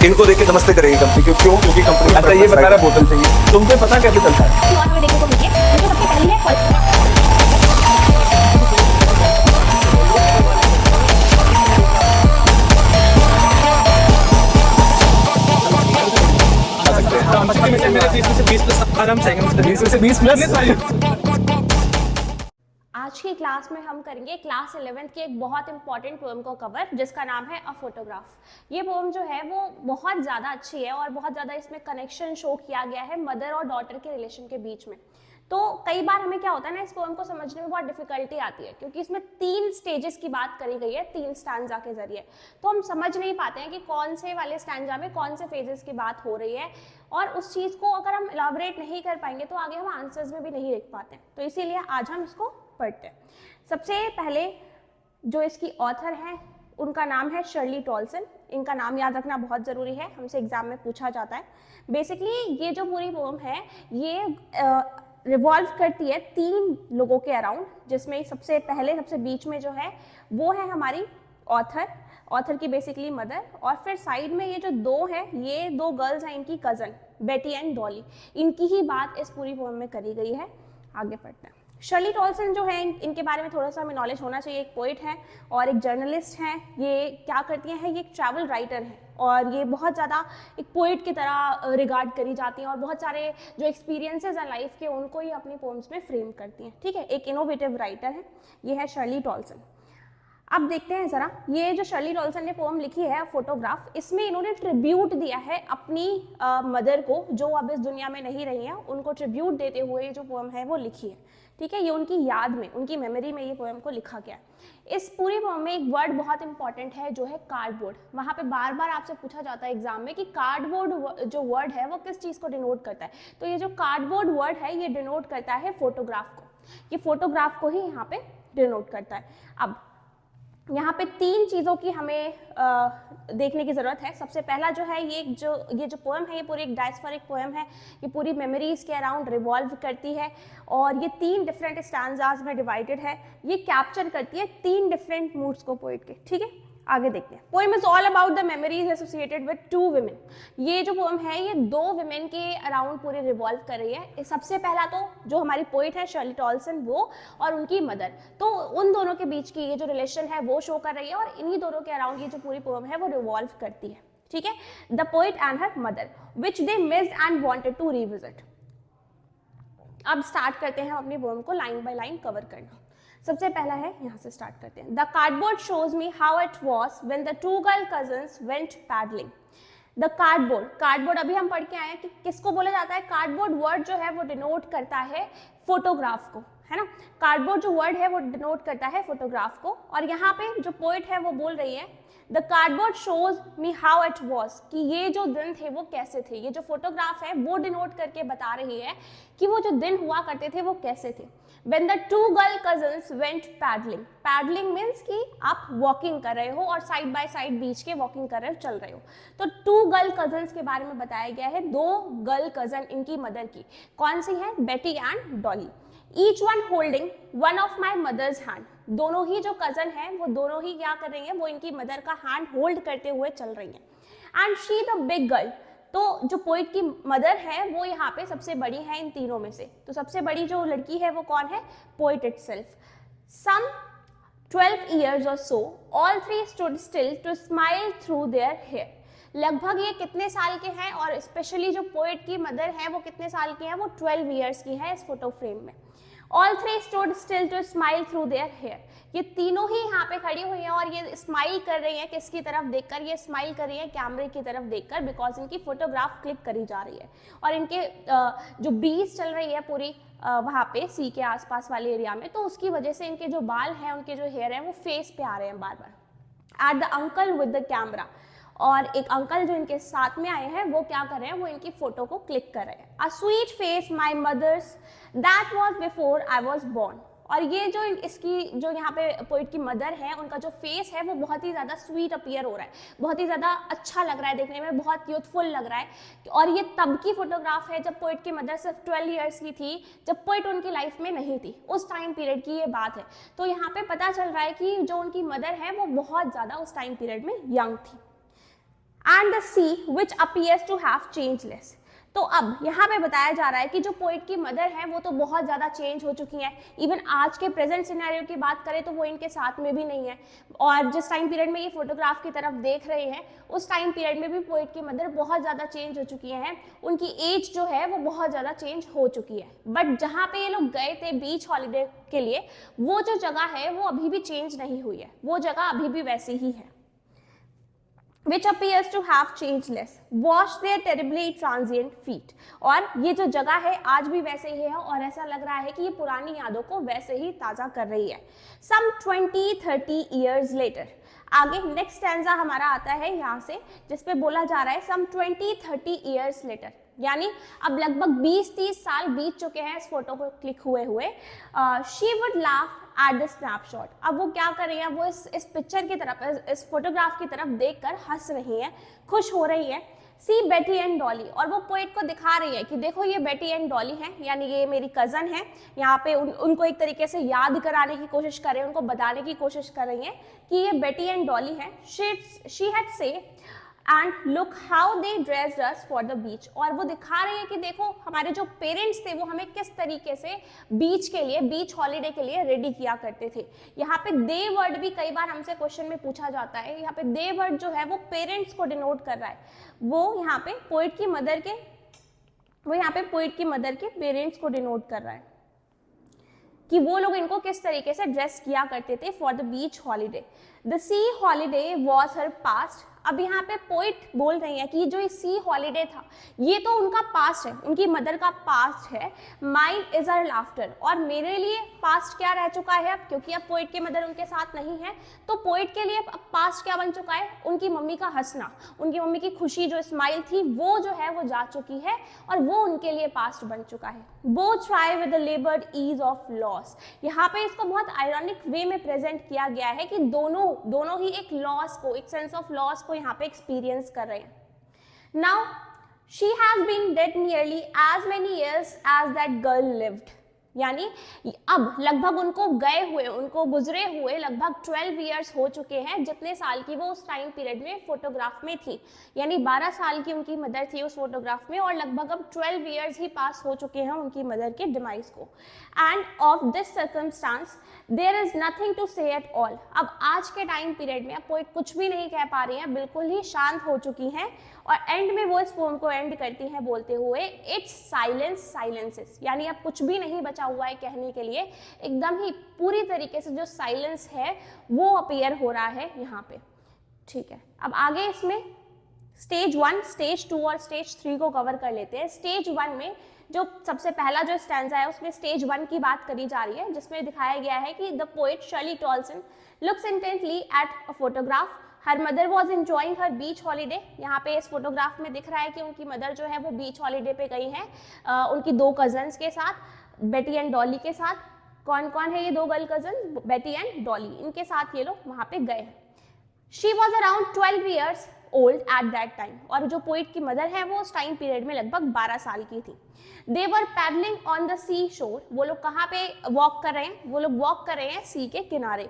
इनको देख के नमस्ते करेगी कंपनी, क्यों? क्योंकि कंपनी अच्छा ये बता रहा बोतल चाहिए, तुमको पता कैसे चलता है? शुरुआत में देखने को मिली है, मुझे सबसे पहली है मेरे 20 में से 20 प्लस आराम से आएंगे, 20 में से 20 प्लस। आज की क्लास में हम करेंगे क्लास 11th की एक बहुत इंपॉर्टेंट पोएम को कवर, जिसका नाम है अ फोटोग्राफ। ये पोएम जो है वो बहुत ज़्यादा अच्छी है और बहुत ज़्यादा इसमें कनेक्शन शो किया गया है मदर और डॉटर के रिलेशन के बीच में। तो कई बार हमें क्या होता है ना, इस पोएम को समझने में बहुत डिफिकल्टी आती है, क्योंकि इसमें 3 स्टेजेस की बात करी गई है 3 स्टैंजा के जरिए। तो हम समझ नहीं पाते हैं कि कौन से वाले स्टैंजा में कौन से फेजेस की बात हो रही है, और उस चीज़ को अगर हम इलाबोरेट नहीं कर पाएंगे तो आगे हम आंसर्स में भी नहीं लिख पाते हैं। तो इसीलिए आज हम इसको पढ़ते हैं। सबसे पहले जो इसकी ऑथर है उनका नाम है शर्ली टॉल्सन। इनका नाम याद रखना बहुत ज़रूरी है, हमसे एग्जाम में पूछा जाता है। बेसिकली ये जो पूरी पोएम है ये रिवॉल्व करती है 3 लोगों के अराउंड, जिसमें सबसे पहले सबसे बीच में जो है वो है हमारी ऑथर की बेसिकली मदर, और फिर साइड में ये जो 2 हैं, ये 2 गर्ल्स हैं, इनकी कज़न बेटी एंड डॉली। इनकी ही बात इस पूरी पोएम में करी गई है। आगे पढ़ते हैं। शर्ली टॉल्सन जो है, इनके बारे में थोड़ा सा हमें नॉलेज होना चाहिए। एक पोइट है और एक जर्नलिस्ट हैं। ये क्या करती हैं, ये एक ट्रैवल राइटर है और ये बहुत ज़्यादा एक पोइट की तरह रिगार्ड करी जाती हैं, और बहुत सारे जो एक्सपीरियंसेस हैं लाइफ के उनको ही अपनी पोम्स में फ्रेम करती हैं। ठीक है, एक इनोवेटिव राइटर है, ये है शर्ली टॉल्सन। अब देखते हैं ज़रा, ये जो शर्ली टॉल्सन ने पोएम लिखी है फोटोग्राफ, इसमें इन्होंने ट्रिब्यूट दिया है अपनी मदर को, जो अब इस दुनिया में नहीं रही हैं। उनको ट्रिब्यूट देते हुए जो पोएम है वो लिखी है। ठीक है, ये उनकी याद में, उनकी मेमोरी में ये पोएम को लिखा गया है। इस पूरी पोएम में एक वर्ड बहुत इंपॉर्टेंट है जो है कार्डबोर्ड। वहाँ पे बार बार आपसे पूछा जाता है एग्जाम में कि कार्डबोर्ड जो वर्ड है वो किस चीज़ को डिनोट करता है। तो ये जो कार्डबोर्ड वर्ड है ये डिनोट करता है फोटोग्राफ को। ये फोटोग्राफ को ही यहाँ पे डिनोट करता है। अब यहाँ पे 3 चीज़ों की हमें देखने की ज़रूरत है। सबसे पहला जो है ये जो पोएम है ये पूरी एक डायस्फोरिक पोएम है। ये पूरी मेमोरीज के अराउंड रिवॉल्व करती है और ये 3 डिफरेंट स्टैंजाज में डिवाइडेड है। ये कैप्चर करती है 3 डिफरेंट मूड्स को पोएट के। ठीक है, आगे देखते हैं। Poem is all about the memories associated with 2 women. ये जो पोएम है ये 2 वुमेन के अराउंड पूरी रिवॉल्व कर रही है। सबसे पहला तो जो हमारी पोइट है शर्ली टॉल्सन, वो और उनकी मदर, तो उन दोनों के बीच की ये जो रिलेशन है वो शो कर रही है, और इन्हीं दोनों के अराउंड ये जो पूरी पोएम है वो रिवॉल्व करती है। ठीक है, the poet and her mother which they missed and wanted to revisit. अब स्टार्ट करते हैं हम अपनी पोएम को लाइन बाय लाइन कवर करना। सबसे पहला है, यहाँ से स्टार्ट करते हैं। The cardboard shows me how it was when the 2 girl cousins went paddling. The cardboard अभी हम पढ़ के आए हैं कि किसको बोला जाता है। कार्डबोर्ड वर्ड जो है वो डिनोट करता है फोटोग्राफ को, है ना। कार्डबोर्ड जो वर्ड है वो डिनोट करता है फोटोग्राफ को, और यहाँ पे जो पोइट है वो बोल रही है the cardboard shows me how it was, कि ये जो दिन थे वो कैसे थे। ये जो फोटोग्राफ है वो डिनोट करके बता रही है कि वो जो दिन हुआ करते थे वो कैसे थे। When the 2 girl cousins went paddling, paddling means कि आप वॉकिंग कर रहे हो और साइड बाय साइड बीच के वॉकिंग कर रहे हो, चल रहे हो। तो 2 गर्ल कजन्स के बारे में बताया गया है, 2 गर्ल कजन इनकी मदर की। कौन सी है? Betty and Dolly. Each one holding one of my mother's hand. दोनों ही जो कजन है वो दोनों ही क्या कर रही है, वो इनकी मदर का हैंड होल्ड करते हुए चल रही है। And she the big girl, तो जो पोइट की मदर है वो यहाँ पे सबसे बड़ी है इन तीनों में से। तो सबसे बड़ी जो लड़की है वो कौन है? Poet itself. Some 12 years or so, all 3 stood still to smile through their hair. लगभग ये कितने साल के हैं, और स्पेशली जो पोइट की मदर है वो कितने साल की है? वो 12 years की है इस फोटो फ्रेम में। All 3 stood still to smile through their hair. ये तीनों ही यहाँ पे खड़ी हुई हैं और ये स्माइल कर रही हैं किसकी तरफ देखकर? ये स्माइल कर रही है कैमरे की तरफ देखकर, बिकॉज इनकी फोटोग्राफ क्लिक करी जा रही है। और इनके जो ब्रीज चल रही है पूरी वहाँ पे सी के आसपास वाले एरिया में, तो उसकी वजह से इनके जो बाल हैं, उनके जो हेयर हैं वो फेस पे आ रहे हैं बार बार। At the uncle with the camera, और एक अंकल जो इनके साथ में आए हैं वो क्या कर रहे हैं? वो इनकी फोटो को क्लिक कर रहे हैं। A sweet face my mother's that was before I was born. और ये जो इसकी जो यहाँ पे पोइट की मदर है, उनका जो फेस है वो बहुत ही ज़्यादा स्वीट अपीयर हो रहा है, बहुत ही ज़्यादा अच्छा लग रहा है देखने में, बहुत यूथफुल लग रहा है। और ये तब की फोटोग्राफ है जब पोइट की मदर सिर्फ 12 ईयर्स की थी, जब पोइट उनकी लाइफ में नहीं थी, उस टाइम पीरियड की ये बात है। तो यहाँ पे पता चल रहा है कि जो उनकी मदर है वो बहुत ज़्यादा उस टाइम पीरियड में यंग थी। and the sea which appears to have changed less. तो अब यहाँ पे बताया जा रहा है कि जो पोइट की मदर है वो तो बहुत ज़्यादा चेंज हो चुकी हैं, इवन आज के प्रेजेंट सिनेरियो की बात करें तो वो इनके साथ में भी नहीं है, और जिस टाइम पीरियड में ये फोटोग्राफ की तरफ देख रहे हैं उस टाइम पीरियड में भी पोइट की मदर बहुत ज़्यादा चेंज हो चुकी हैं, उनकी एज जो है वो बहुत ज़्यादा चेंज हो चुकी है। बट जहाँ पे ये लोग गए थे बीच हॉलीडे के लिए, वो जो जगह है वो अभी भी चेंज नहीं हुई है, वो जगह अभी भी वैसी ही है। which appears to have changed less, wash their terribly transient feet। और ये जो जगह है आज भी वैसे ही है और ऐसा लग रहा है कि ये पुरानी यादों को वैसे ही ताज़ा कर रही है। Some 20-30 years later, आगे नेक्स्ट स्टैंजा हमारा आता है यहाँ से जिसपे बोला जा रहा है some 20-30 years later, यानी अब लगभग 20-30 साल बीत चुके हैं इस फोटो को क्लिक हुए। She would laugh at the snapshot. अब वो क्या कर रही हैं, वो इस पिक्चर की तरफ, इस फोटोग्राफ की तरफ देखकर हंस रही हैं, खुश हो रही हैं। सी बेटी एंड डॉली, और वो पोएट को दिखा रही है कि देखो ये बेटी एंड डॉली हैं, यानी ये मेरी कज़न है। यहाँ पे उनको एक तरीके से याद कराने की कोशिश कर रहे हैं, उनको बताने की कोशिश कर रही हैं कि ये बेटी एंड डॉली हैं। शी हैड से and look how they dressed us for the beach, और वो दिखा रही है कि देखो हमारे जो पेरेंट्स थे वो हमें किस तरीके से बीच के लिए, बीच हॉलीडे के लिए रेडी किया करते थे। यहाँ पे दे वर्ड भी कई बार हमसे क्वेश्चन में पूछा जाता है, यहाँ पे दे वर्ड जो है वो पेरेंट्स को डिनोट कर रहा है, वो यहाँ पे पोइट की मदर के पेरेंट्स को डिनोट कर रहा है कि वो लोग इनको किस तरीके से ड्रेस किया करते थे for the beach holiday. The C holiday was her past. अब यहाँ पे पोइट बोल रही है कि जो ये सी हॉलीडे था ये तो उनका पास्ट है, उनकी मदर का पास्ट है। माइन इज हर लाफ्टर, और मेरे लिए पास्ट क्या रह चुका है अब, क्योंकि अब पोइट की मदर उनके साथ नहीं है तो पोइट के लिए अब पास्ट क्या बन चुका है, उनकी मम्मी का हंसना, उनकी मम्मी की खुशी जो स्माइल थी वो जो है वो जा चुकी है और वो उनके लिए पास्ट बन चुका है। Both try with the laboured ease of loss. यहाँ पे इसको बहुत आयरॉनिक वे में प्रेजेंट किया गया है कि दोनों ही एक लॉस को, एक सेंस ऑफ लॉस को यहाँ पे एक्सपीरियंस कर रहे हैं। Now she has been dead nearly as many years as that girl lived, यानी अब लगभग उनको गुजरे हुए लगभग 12 इयर्स हो चुके हैं जितने साल की वो उस टाइम पीरियड में फोटोग्राफ में थी, यानी 12 साल की उनकी मदर थी उस फोटोग्राफ में, और लगभग अब 12 इयर्स ही पास हो चुके हैं उनकी मदर के डिमाइस को। And of this circumstance there is nothing to say at all. अब आज के टाइम पीरियड में अब पोइट कुछ भी नहीं कह पा रही हैं, बिल्कुल ही शांत हो चुकी हैं, और एंड में वो इस पोम को एंड करती हैं बोलते हुए इट्स साइलेंस साइलेंसेस, यानी अब कुछ भी नहीं बचा हुआ है कहने के लिए, एकदम ही पूरी तरीके से जो साइलेंस है वो अपीयर हो रहा है यहाँ पे। ठीक है, अब आगे इसमें स्टेज 1, स्टेज 2 और स्टेज 3 को कवर कर लेते हैं। स्टेज 1 में जो सबसे पहला जो स्टैंजा है उसमें स्टेज 1 की बात करी जा रही है, जिसमें दिखाया गया है कि the poet Shirley Toulson looks intently at a photograph, her mother was enjoying her beach holiday. यहाँ पे इस फोटोग्राफ में दिख रहा है कि उनकी मदर जो है वो बीच हॉलीडे पे गई हैं उनकी 2 कजन्स के साथ, बेटी एंड डॉली के साथ। कौन कौन है ये 2 गर्ल कजन, बेटी एंड डॉली, इनके साथ ये लोग वहाँ पे गए हैं। She was around 12 years old at that time, और जो पोइट की मदर है वो उस टाइम पीरियड में लगभग 12 साल की थी। दे वर पैडलिंग ऑन द सी शोर, वो लोग कहाँ पे वॉक कर रहे हैं, वो लोग वॉक कर रहे हैं सी के किनारे।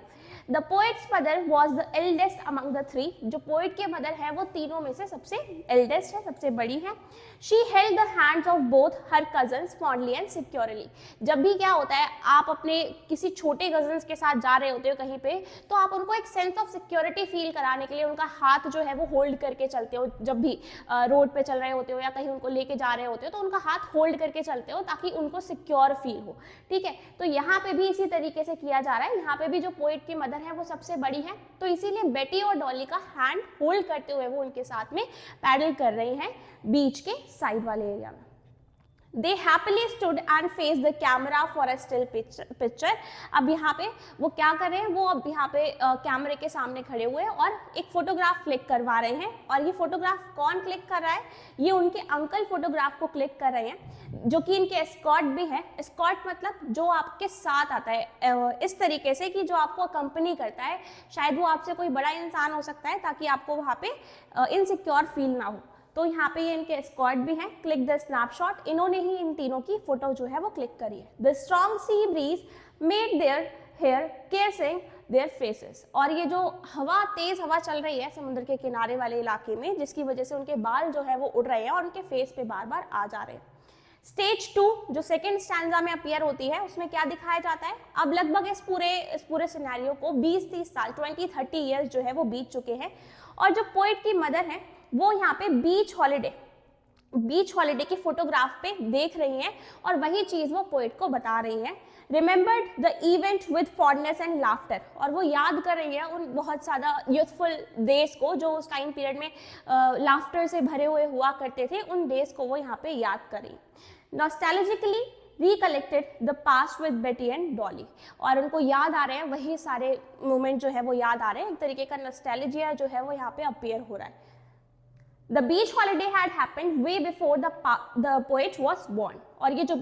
The poet's mother was the eldest among the 3, जो पोइट के मदर है वो तीनों में से सबसे एल्डेस्ट है, सबसे बड़ी है। She held the hands of both her cousins fondly and securely. जब भी क्या होता है, आप अपने किसी छोटे कजन्स के साथ जा रहे होते हो कहीं पे, तो आप उनको एक सेंस ऑफ सिक्योरिटी फील कराने के लिए उनका हाथ जो है वो होल्ड करके चलते हो। जब भी रोड पे चल रहे होते हो या कहीं उनको लेके जा रहे होते हो तो उनका हाथ होल्ड करके चलते हो ताकि उनको सिक्योर फील हो। ठीक है, तो यहाँ पे भी इसी तरीके से किया जा रहा है। यहाँ पे भी जो पोइट की मदर है वो सबसे बड़ी है, तो इसीलिए बेटी और डॉली का हैंड होल्ड करते हुए वो उनके साथ में पैडल कर रही हैं बीच के साइड वाले एरिया में। They happily stood and faced the camera for a still picture। अब यहाँ पे वो क्या कर रहे हैं, वो अब यहाँ पे कैमरे के सामने खड़े हुए और एक फोटोग्राफ क्लिक करवा रहे हैं। और ये फोटोग्राफ कौन क्लिक कर रहा है, ये उनके अंकल फोटोग्राफ को क्लिक कर रहे हैं, जो कि इनके एस्कॉर्ट भी है। एस्कॉर्ट मतलब जो आपके साथ आता है, इस तरीके से कि जो आपको अकम्पनी करता है, शायद वो आपसे कोई बड़ा इंसान हो सकता है ताकि आपको वहाँ पे इनसिक्योर फील ना हो। तो यहाँ पे ये इनके एस्कॉर्ट भी हैं। क्लिक द स्नैपशॉट, इन्होंने ही इन तीनों की फोटो जो है वो क्लिक करी है। The strong sea breeze made their hair caressing their faces. और ये जो हवा, तेज हवा चल रही है समुद्र के किनारे वाले इलाके में, जिसकी वजह से उनके बाल जो है वो उड़ रहे हैं और उनके फेस पे बार बार आ जा रहे हैं। स्टेज 2 जो सेकेंड स्टैंजा में अपीयर होती है, उसमें क्या दिखाया जाता है? अब लगभग इस पूरे सिनेरियो को 20-30 साल 20-30 ईयर्स जो है वो बीत चुके हैं, और जो पोएट की मदर है वो यहाँ पे बीच हॉलिडे की फोटोग्राफ पे देख रही हैं और वही चीज वो पोएट को बता रही हैं। Remembered the event with fondness and laughter, और वो याद कर रही है उन बहुत ज़्यादा यूथफुल डेज को जो उस टाइम पीरियड में लाफ्टर से भरे हुए हुआ करते थे, उन डेज को वो यहाँ पे याद कर रही। नॉस्टैल्जिकली रिकलेक्टेड द पास्ट विद बेटी एंड डॉली, और उनको याद आ रहे हैं वही सारे मोमेंट जो है वो याद आ रहे हैं। एक तरीके का नॉस्टैल्जिया जो है वो यहाँ पे अपीयर हो रहा है। The beach holiday had happened way before the poet was born, और ये जो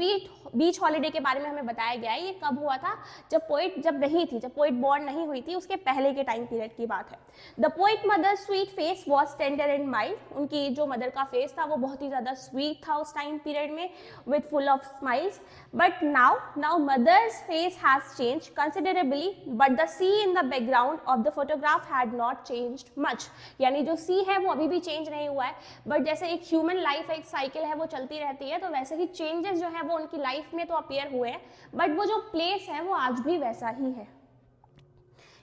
बीच हॉलिडे के बारे में हमें बताया गया है, ये कब हुआ था? जब पोएट बॉर्न नहीं हुई थी, उसके पहले के टाइम पीरियड की बात है। The poet mother sweet face was tender and mild, उनकी जो मदर का फेस था वो बहुत ही ज़्यादा स्वीट था उस टाइम पीरियड में, with full of smiles. But now mother's face has change considerably, but the sea in the background of the photograph had not changed much, यानी जो सी है वो अभी भी चेंज नहीं हुआ है, बट जैसे एक ह्यूमन लाइफ एक साइकिल है वो चलती रहती है, तो वैसे ही चेंजेस जो है वो उनकी लाइफ में तो अपीयर हुए हैं, बट वो जो प्लेस है वो आज भी वैसा ही है।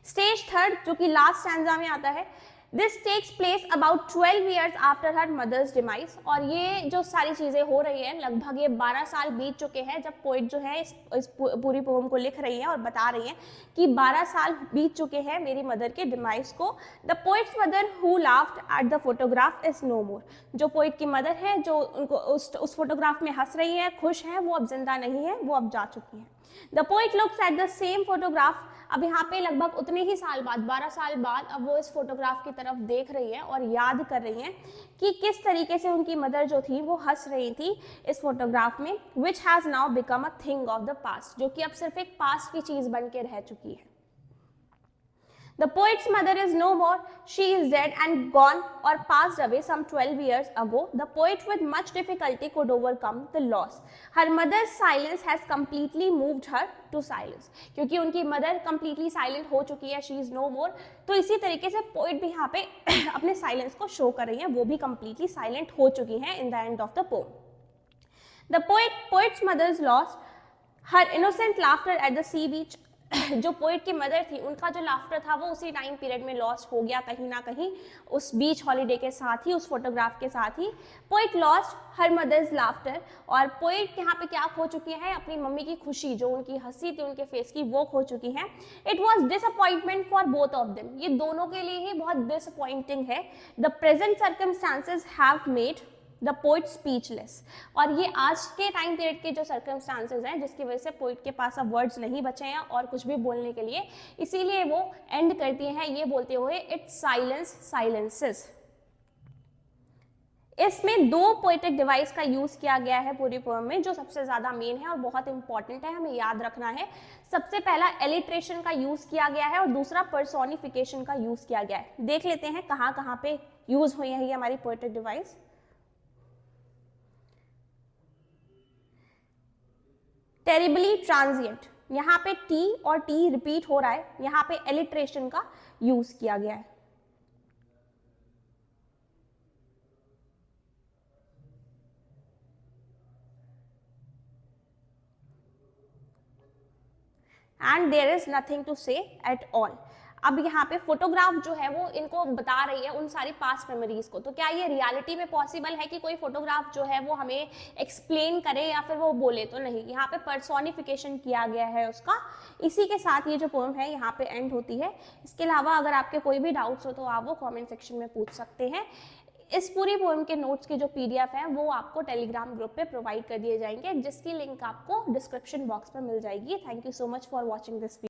स्टेज 3 जो कि लास्ट स्टैंजा में आता है, this takes place about 12 years after her mother's demise, और ये जो सारी चीज़ें हो रही हैं लगभग ये 12 साल बीत चुके हैं जब पोएट जो है इस पूरी पोएम को लिख रही है और बता रही है कि 12 साल बीत चुके हैं मेरी मदर के डिमाइज को। The poet's mother who laughed at the photograph is no more, जो पोएट की मदर है जो उनको उस फोटोग्राफ में हंस रही है, खुश है, वो अब जिंदा नहीं है, वो अब जा चुकी है। The poet looks at the same photograph, अब यहाँ पे लगभग उतने ही साल बाद 12 साल बाद अब वो इस फोटोग्राफ की तरफ देख रही है और याद कर रही हैं कि किस तरीके से उनकी मदर जो थी वो हंस रही थी इस फोटोग्राफ में, which has now become a thing of the past, जो कि अब सिर्फ एक पास्ट की चीज़ बन के रह चुकी है। The poet's mother is no more. She is dead and gone or passed away some 12 years ago. The poet with much difficulty could overcome the loss. Her mother's silence has completely moved her to silence. क्योंकि उनकी mother completely silent हो चुकी है, she is no more. तो इसी तरीके से poet भी यहाँ पे अपने साइलेंस को शो कर रही है, वो भी completely silent हो चुकी हैं in the end of the poem. The poet's mother's loss, her innocent laughter at the sea beach. जो पोएट की मदर थी उनका जो लाफ्टर था वो उसी टाइम पीरियड में लॉस्ट हो गया कहीं ना कहीं उस बीच हॉलिडे के साथ ही, उस फोटोग्राफ के साथ ही। Poet lost her mother's laughter, और पोएट यहाँ पे क्या खो चुकी है? अपनी मम्मी की खुशी, जो उनकी हंसी थी उनके फेस की, वो खो चुकी है। It was disappointment for both of them, ये दोनों के लिए ही बहुत डिसअपॉइंटिंग है। The present circumstances have made the poet speechless, और ये आज के टाइम पीरियड के जो सर्कमस्टांसेस हैं जिसकी वजह से पोएट के पास अब वर्ड्स नहीं बचे हैं और कुछ भी बोलने के लिए, इसीलिए वो एंड करती हैं ये बोलते हुए इट साइलेंसेस। इसमें 2 पोएटिक डिवाइस का यूज किया गया है पूरी पोएम में, जो सबसे ज्यादा मेन है और बहुत इंपॉर्टेंट है, हमें याद रखना है। सबसे पहला एलिट्रेशन का यूज किया गया है और दूसरा पर्सोनिफिकेशन का यूज किया गया है। देख लेते हैं कहाँ कहाँ पे यूज हुई है ये हमारी पोएटिक डिवाइस। टेरिबली ट्रांजिएंट, यहाँ पे टी और टी रिपीट हो रहा है, यहाँ पे एलिट्रेशन का यूज किया गया है। And there is nothing to say at all. अब यहाँ पे फोटोग्राफ जो है वो इनको बता रही है उन सारी पास्ट मेमोरीज को, तो क्या ये रियलिटी में पॉसिबल है कि कोई फोटोग्राफ जो है वो हमें एक्सप्लेन करे या फिर वो बोले? तो नहीं, यहाँ पे पर्सोनिफिकेशन किया गया है उसका। इसी के साथ ये जो पोएम है यहाँ पे एंड होती है। इसके अलावा अगर आपके कोई भी डाउट्स हो तो आप वो कॉमेंट सेक्शन में पूछ सकते हैं। इस पूरी पोएम के नोट्स की जो PDF है वो आपको टेलीग्राम ग्रुप पे प्रोवाइड कर दिए जाएंगे, जिसकी लिंक आपको डिस्क्रिप्शन बॉक्स में मिल जाएगी। Thank you so much for watching this video.